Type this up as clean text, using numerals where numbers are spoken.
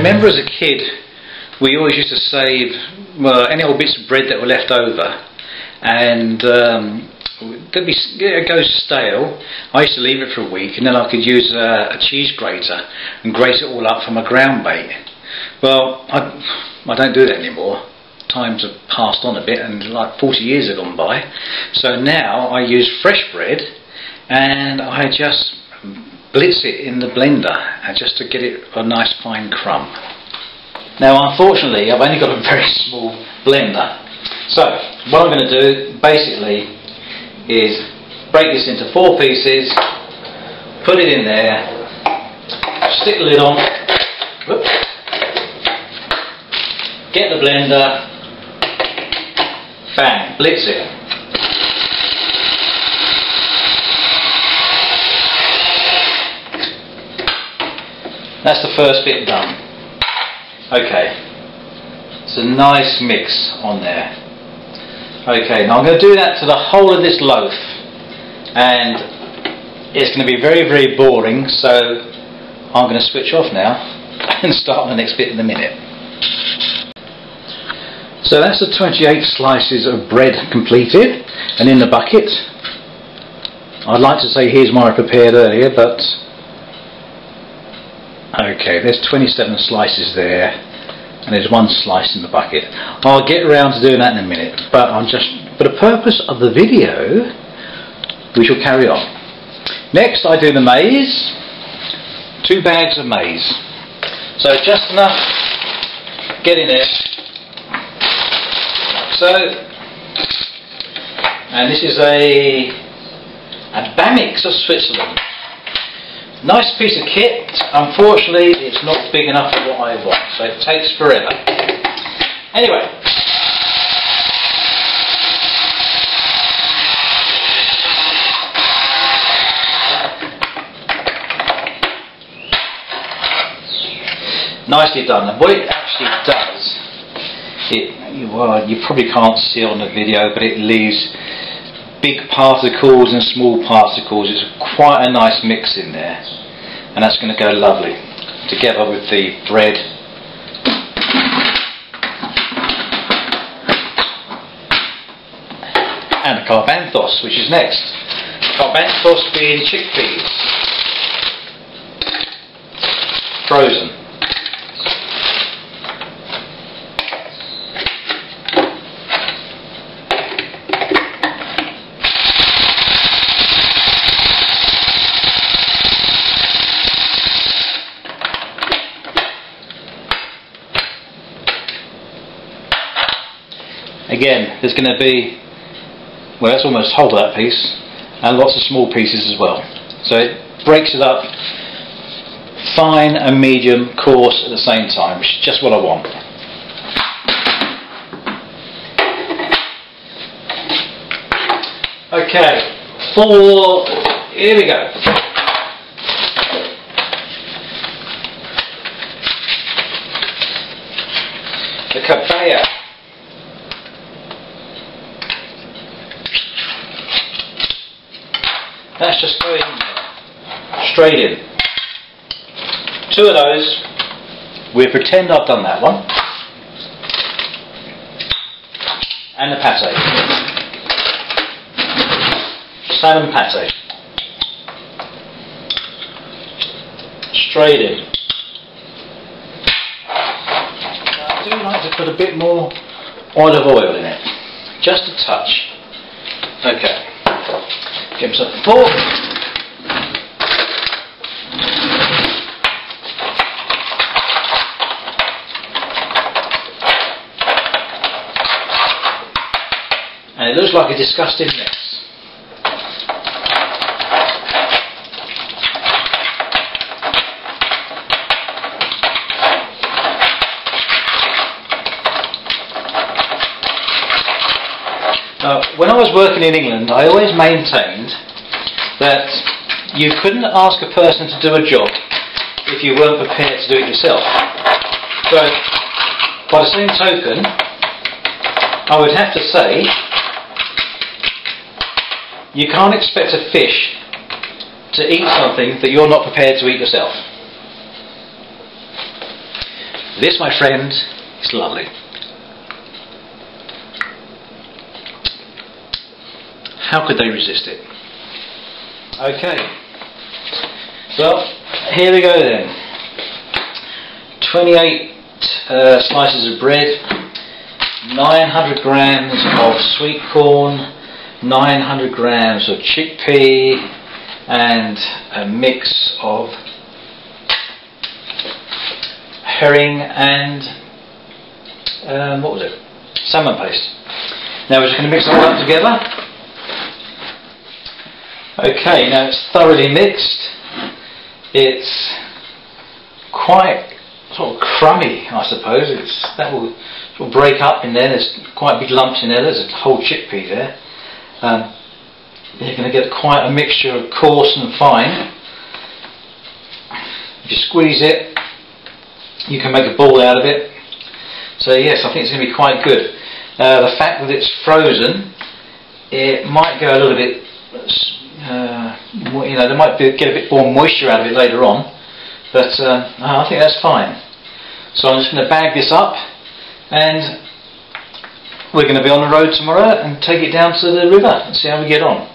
remember as a kid we always used to save any old bits of bread that were left over, and it goes stale. I used to leave it for a week, and then I could use a cheese grater and grate it all up from a GroundBait. Well, I don't do that anymore. Times have passed on a bit, and like 40 years have gone by. So now I use fresh bread, and I just blitz it in the blender, and just to get it a nice fine crumb. Now unfortunately I've only got a very small blender, so what I'm going to do basically is break this into 4 pieces, put it in there, stick the lid on, whoops, get the blender, bang, blitz it. That's the first bit done. Okay, it's a nice mix on there. Okay, now I'm going to do that to the whole of this loaf, and it's going to be very, very boring, so I'm going to switch off now and start the next bit in a minute. So that's the 28 slices of bread completed and in the bucket. I'd like to say here's my prepared earlier, but okay, there's 27 slices there, and there's 1 slice in the bucket. I'll get around to doing that in a minute, but for the purpose of the video, we shall carry on. Next I do the maize, 2 bags of maize. So just enough, get in there. So, and this is a Bamix of Switzerland. Nice piece of kit. Unfortunately it's not big enough for what I want, so it takes forever. Anyway, nicely done. And what it actually does, well, you probably can't see it on the video, but it leaves big particles and small particles. It's quite a nice mix in there, and that's going to go lovely together with the bread. And the carbanthos, which is next. Carbanthos being chickpeas, frozen. Again, there's going to be, well, that's almost whole of that piece, and lots of small pieces as well. So it breaks it up fine and medium coarse at the same time, which is just what I want. Okay, here we go. The cabaya. That's just going in there, straight in. 2 of those. We'll pretend I've done that one. And the pate. Salmon pate. Straight in. Now, I do like to put a bit more olive oil in it. Just a touch. Okay. Give us a fork. And it looks like a disgusting mess. When I was working in England, I always maintained that you couldn't ask a person to do a job if you weren't prepared to do it yourself. So, by the same token, I would have to say, you can't expect a fish to eat something that you're not prepared to eat yourself. This, my friend, is lovely. How could they resist it? Okay, well, here we go then. 28 slices of bread, 900 grams of sweet corn, 900 grams of chickpea, and a mix of herring and what was it? Salmon paste. Now we're just going to mix it all up together. Okay, now it's thoroughly mixed. It's quite sort of crummy, I suppose. That will sort of break up in there. There's quite big lumps in there. There's a whole chickpea there. You're going to get quite a mixture of coarse and fine. If you squeeze it, you can make a ball out of it. So yes, I think it's going to be quite good. The fact that it's frozen, it might go a little bit, they might get a bit more moisture out of it later on, but I think that's fine. So I'm just going to bag this up, and we're going to be on the road tomorrow and take it down to the river and see how we get on.